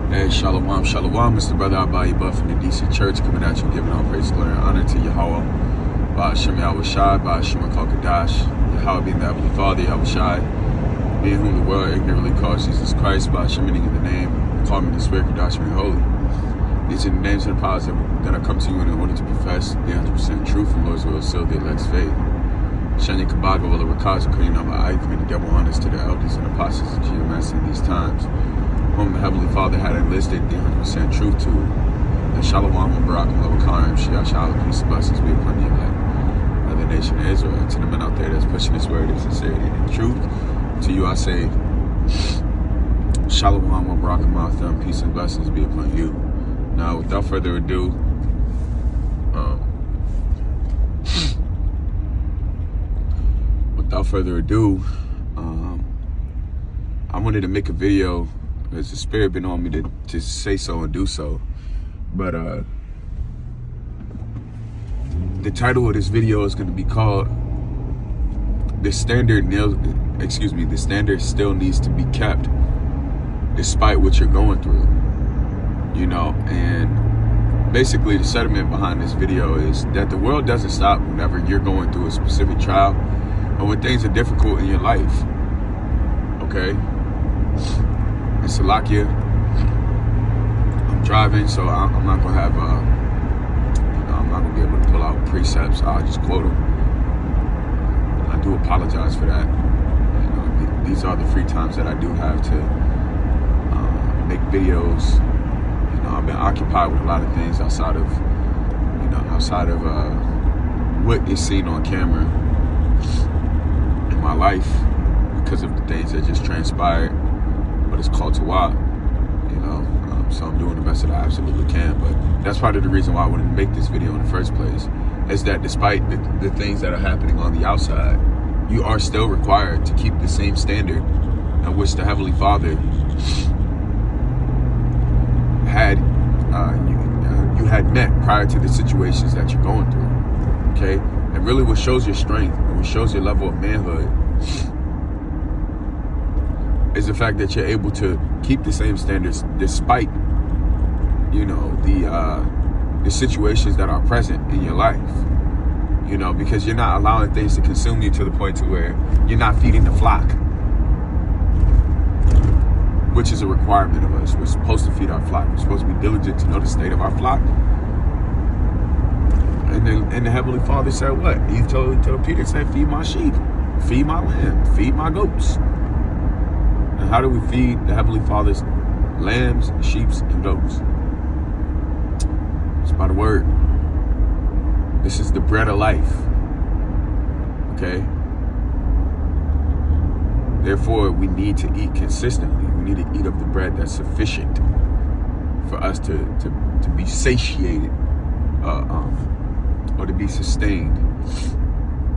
Hey, Shalom, Shalom, Mr. Brother Abayi Buff from the DC Church, coming at you, giving all praise, glory, and honor to Yahweh, by Hashem Yahweh Shai, by Hashem Kadash, Yahweh being the Heavenly Father, Yahweh Shai, being whom the world ignorantly calls Jesus Christ, by Hashem meaning in the name, call me the Spirit, Kadash, and Holy. These are the names and the powers that I come to you in order to profess the 100% truth and Lord's will, seal the elect's faith. Shanya Kabbalah, Willa Rakaza, Korean number, I commit the double honors to the elders and apostles of GMS in these times, whom the Heavenly Father had enlisted the 100% truth to. And Shalom, Barak, Malakarim, Shia Shalom, peace and blessings be upon you, like the nation of Israel. To the men out there that's pushing this word of sincerity and truth, to you I say, Shalom, Barak, Malakarim, peace and blessings be upon you. Now, without further ado, I wanted to make a video because the Spirit been on me to say so and do so. But the title of this video is going to be called The Standard Still Needs to Be Kept Despite What You're Going Through. You know, and basically the sentiment behind this video is that the world doesn't stop whenever you're going through a specific trial or when things are difficult in your life. Okay? And Salakia, I'm driving, so I'm not gonna have I'm not gonna be able to pull out precepts. I'll just quote them. I do apologize for that. You know, these are the free times that I do have to make videos. You know, I've been occupied with a lot of things outside of what is seen on camera in my life because of the things that just transpired. But it's called Tawab, you know, so I'm doing the best that I absolutely can. But that's part of the reason why I wanted to make this video in the first place, is that despite the things that are happening on the outside, you are still required to keep the same standard at which the Heavenly Father had you had met prior to the situations that you're going through. Okay, and really what shows your strength and what shows your level of manhood is the fact that you're able to keep the same standards despite, you know, the situations that are present in your life. You know, because you're not allowing things to consume you to the point to where you're not feeding the flock, which is a requirement of us. We're supposed to feed our flock. We're supposed to be diligent to know the state of our flock. And the Heavenly Father said what? He told Peter, said, feed my sheep, feed my lamb, feed my goats. And how do we feed the Heavenly Father's lambs, sheep, and goats? It's by the word. This is the bread of life. Okay? Therefore, we need to eat consistently. We need to eat of the bread that's sufficient for us to be satiated or to be sustained.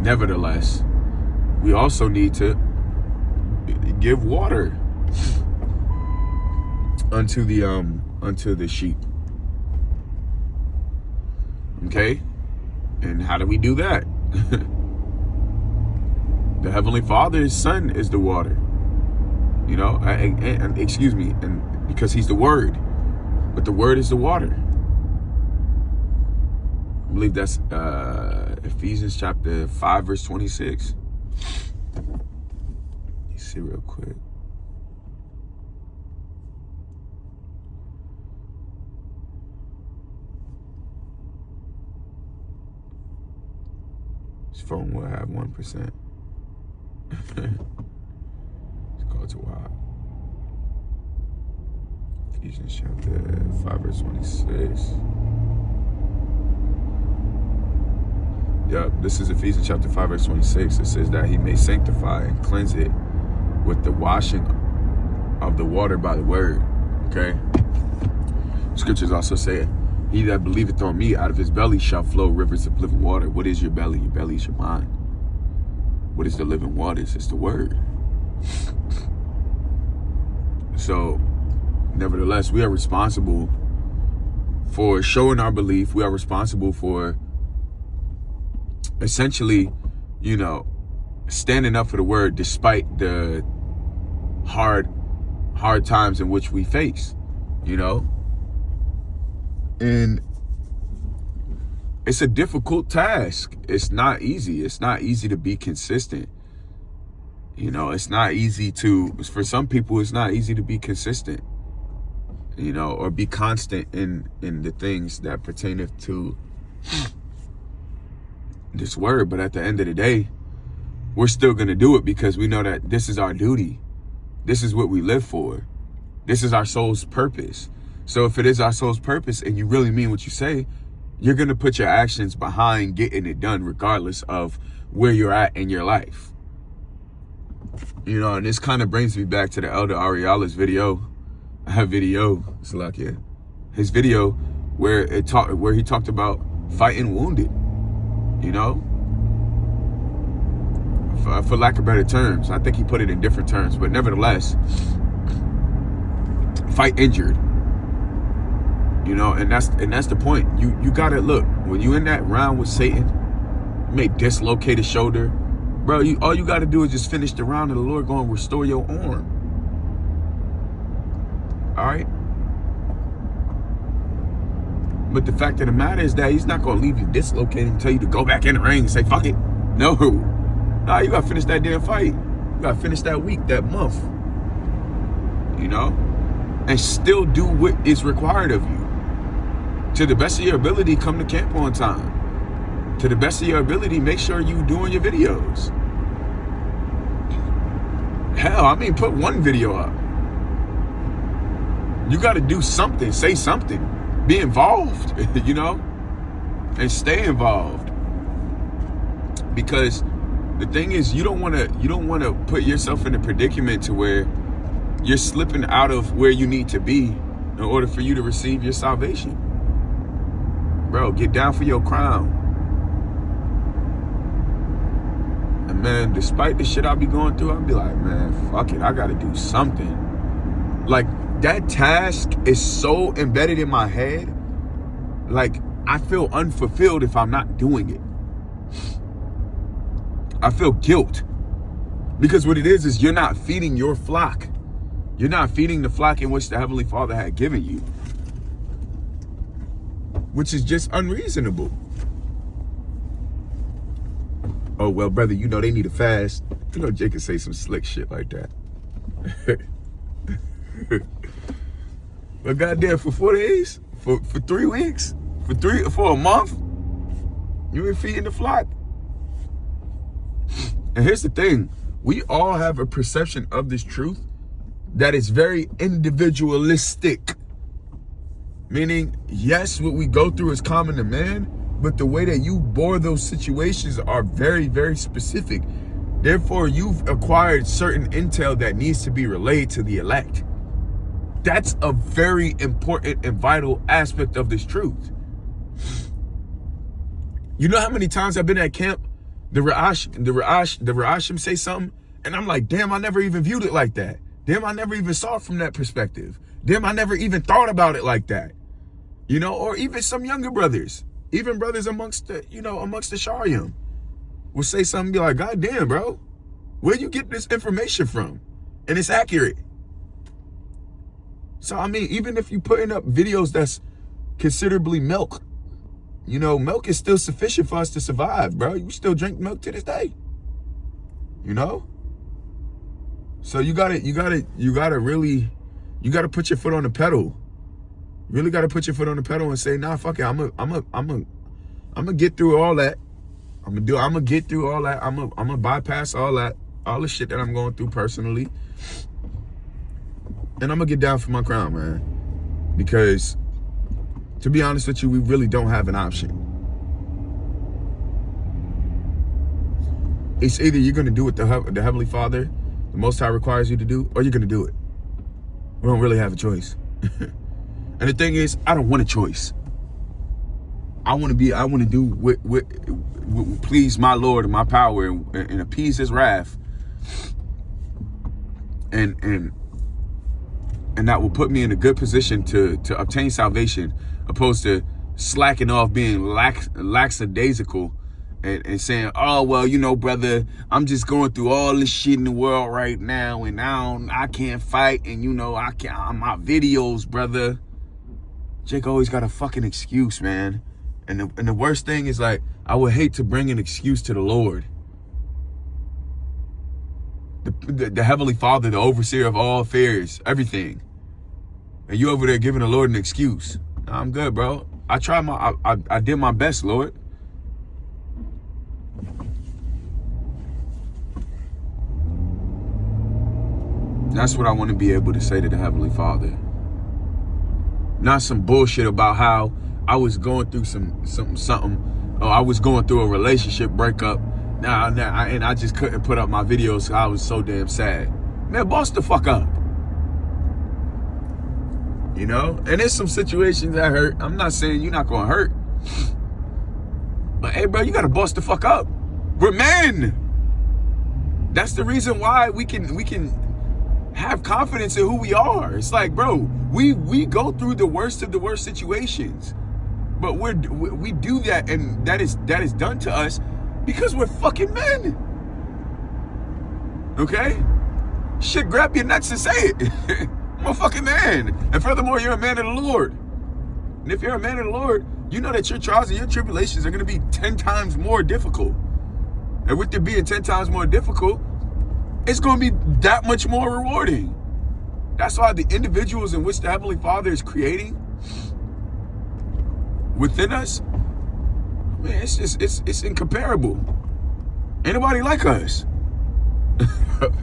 Nevertheless, we also need to give water unto the sheep. Okay? And how do we do that? The Heavenly Father's Son is the water. You know, and excuse me, and because he's the Word. But the Word is the water. I believe that's Ephesians chapter 5, verse 26. See real quick. This phone will have 1%. It's called Tawab. Ephesians chapter 5, verse 26. Yep, this is Ephesians chapter 5, verse 26. It says that he may sanctify and cleanse it with the washing of the water by the word. Okay? Scriptures also say, he that believeth on me, out of his belly shall flow rivers of living water. What is your belly? Your belly is your mind. What is the living waters? It's the word. So, nevertheless, we are responsible for showing our belief. We are responsible for essentially, you know, standing up for the word despite the hard times in which we face. you know? And it's a difficult task. It's not easy. It's not easy to be consistent. You know, it's not easy for some people, it's not easy to be consistent, you know, or be constant in the things that pertain to this word. But at the end of the day, we're still going to do it because we know that this is our duty. This is what we live for. This is our soul's purpose. So if it is our soul's purpose and you really mean what you say, you're going to put your actions behind getting it done regardless of where you're at in your life. You know, and this kind of brings me back to the Elder Ariala's video. Salakia. His video where he talked about fighting wounded. You know? For lack of better terms. I think he put it in different terms, but nevertheless, fight injured. You know, and that's the point. You gotta look, when you in that round with Satan, you may dislocate his shoulder. Bro, all you gotta do is just finish the round and the Lord gonna restore your arm. Alright? But the fact of the matter is that he's not gonna leave you dislocated and tell you to go back in the ring and say, fuck it. No. Nah, you gotta finish that damn fight. You gotta finish that week, that month. You know? And still do what is required of you. To the best of your ability, come to camp on time. To the best of your ability, make sure you're doing your videos. Hell, I mean, put one video up. You got to do something, say something, be involved, you know, and stay involved. Because the thing is, you don't want to put yourself in a predicament to where you're slipping out of where you need to be in order for you to receive your salvation. Bro, get down for your crown. And man, despite the shit I be going through, I'll be like, man, fuck it, I gotta do something. Like, that task is so embedded in my head, like, I feel unfulfilled if I'm not doing it. I feel guilt. Because what it is you're not feeding your flock. You're not feeding the flock in which the Heavenly Father had given you. Which is just unreasonable. Oh, well, brother, you know they need a fast. You know Jake can say some slick shit like that. But goddamn, for 4 days? For 3 weeks? For a month? You ain't feeding the flock? And here's the thing. We all have a perception of this truth that is very individualistic. Meaning, yes, what we go through is common to man, but the way that you bore those situations are very, very specific. Therefore, you've acquired certain intel that needs to be relayed to the elect. That's a very important and vital aspect of this truth. You know how many times I've been at camp, the Ra'ashim say something, and I'm like, damn, I never even viewed it like that. Damn, I never even saw it from that perspective. Damn, I never even thought about it like that. You know, or even some younger brothers, even brothers amongst the Sharyam will say something and be like, God damn, bro, where you get this information from? And it's accurate. So, I mean, even if you putting up videos that's considerably milk, you know, milk is still sufficient for us to survive, bro. You still drink milk to this day, you know? So you gotta put your foot on the pedal. You really gotta put your foot on the pedal and say, nah, fuck it. I'm gonna get through all that. I'm gonna get through all that. I'm gonna bypass all that, all the shit that I'm going through personally. And I'm gonna get down for my crown, man. Because to be honest with you, we really don't have an option. It's either you're gonna do what the Heavenly Father, the Most High, requires you to do, or you're gonna do it. We don't really have a choice. And the thing is, I don't want a choice. I want to do what please my Lord and my power and appease his wrath. And that will put me in a good position to obtain salvation, opposed to slacking off, being lackadaisical, and saying, oh, well, you know, brother, I'm just going through all this shit in the world right now, and I can't fight, and you know, my videos, brother. Jake always got a fucking excuse, man. And the worst thing is, like, I would hate to bring an excuse to the Lord. The Heavenly Father, the overseer of all affairs, everything. And you over there giving the Lord an excuse. Nah, I'm good, bro. I did my best, Lord. That's what I want to be able to say to the Heavenly Father. Not some bullshit about how I was going through something. Oh, I was going through a relationship breakup. And I just couldn't put up my videos because I was so damn sad. Man, boss the fuck up. You know? And there's some situations that hurt. I'm not saying you're not going to hurt. But hey, bro, you got to boss the fuck up. We're men. That's the reason why we can have confidence in who we are. It's like, bro, we go through the worst of the worst situations. But we do that, and that is done to us because we're fucking men. Okay? Shit, grab your nuts and say it. I'm a fucking man. And furthermore, you're a man of the Lord. And if you're a man of the Lord, you know that your trials and your tribulations are going to be 10 times more difficult. And with it being 10 times more difficult, it's going to be that much more rewarding. That's why the individuals in which the Heavenly Father is creating within us, man, it's incomparable. Ain't nobody like us.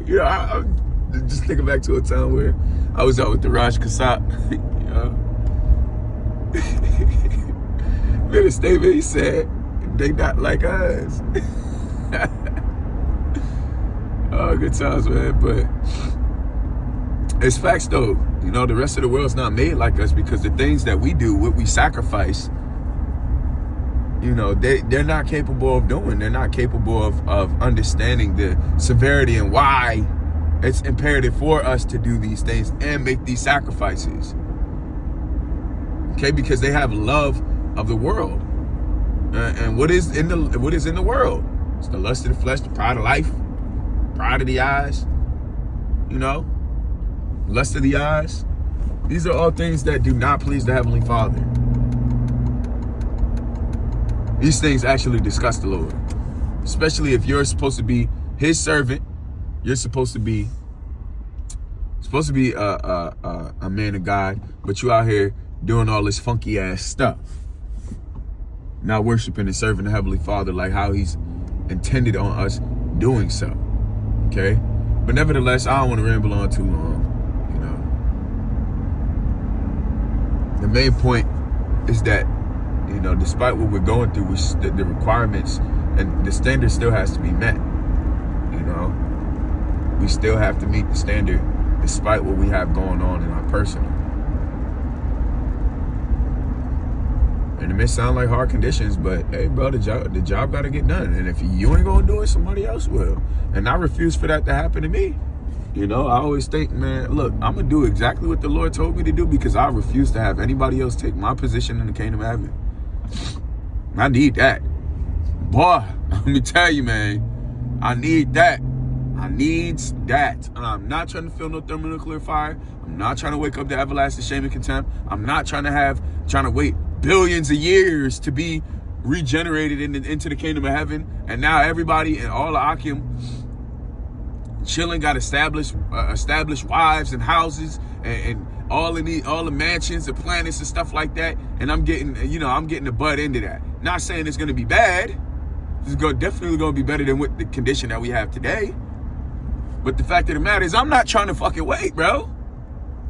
You know, I'm just thinking back to a time where I was out with the Raj Kassab. You know, made a statement. He said, "They not like us." Oh, good times, man. But it's facts, though. You know, the rest of the world's not made like us because the things that we do, what we sacrifice, you know, they're not capable of doing. They're not capable of understanding the severity and why it's imperative for us to do these things and make these sacrifices. Okay, because they have love of the world. And what is in the world? It's the lust of the flesh, the pride of life, pride of the eyes, you know, lust of the eyes. These are all things that do not please the Heavenly Father. These things actually disgust the Lord, especially if you're supposed to be His servant. You're supposed to be a man of God, but you out here doing all this funky ass stuff, not worshiping and serving the Heavenly Father like how He's intended on us doing so. Okay, but nevertheless, I don't want to ramble on too long. You know, the main point is that, you know, despite what we're going through, the requirements and the standard still has to be met. You know, we still have to meet the standard despite what we have going on in our personal. And it may sound like hard conditions, but hey, bro, the job got to get done. And if you ain't going to do it, somebody else will. And I refuse for that to happen to me. You know, I always think, man, look, I'm going to do exactly what the Lord told me to do because I refuse to have anybody else take my position in the kingdom of heaven. I need that. Boy, let me tell you, man, I need that. I needs that. I'm not trying to feel no thermonuclear fire. I'm not trying to wake up to everlasting shame and contempt. I'm not trying to wait billions of years to be regenerated into the kingdom of heaven. And now everybody and all the Akim chilling got established wives and houses and all the mansions and planets and stuff like that. And I'm getting the butt into that. Not saying it's going to be bad. It's definitely going to be better than what the condition that we have today. But the fact of the matter is, I'm not trying to fucking wait, bro.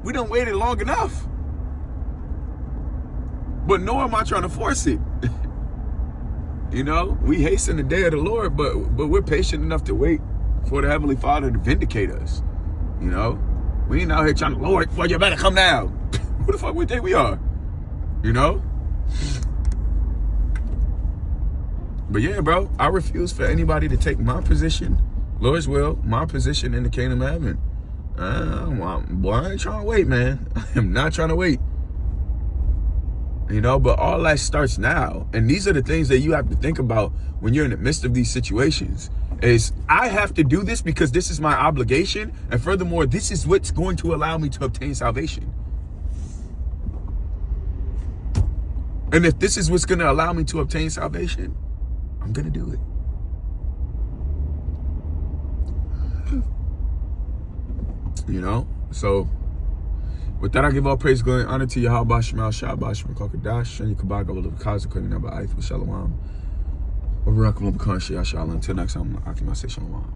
We done waited long enough. But nor am I trying to force it. You know, we hasten the day of the Lord, but we're patient enough to wait for the Heavenly Father to vindicate us. You know, we ain't out here trying to, Lord, well, you better come now. Who the fuck we think we are? You know? But yeah, bro, I refuse for anybody to take my position, Lord's will, my position in the kingdom of heaven. Boy, I ain't trying to wait, man. I am not trying to wait. You know, but all that starts now. And these are the things that you have to think about when you're in the midst of these situations. Is I have to do this because this is my obligation. And furthermore, this is what's going to allow me to obtain salvation. And if this is what's going to allow me to obtain salvation, I'm going to do it. You know? So, with that, I give all praise, glory, and honor to Yahweh, Shemal, Shabbat, Shema, Kokadash, and Yakabaga, Kaza, Kuni, Naba, Aifu, Shalom. Until next time, I can say Shalom.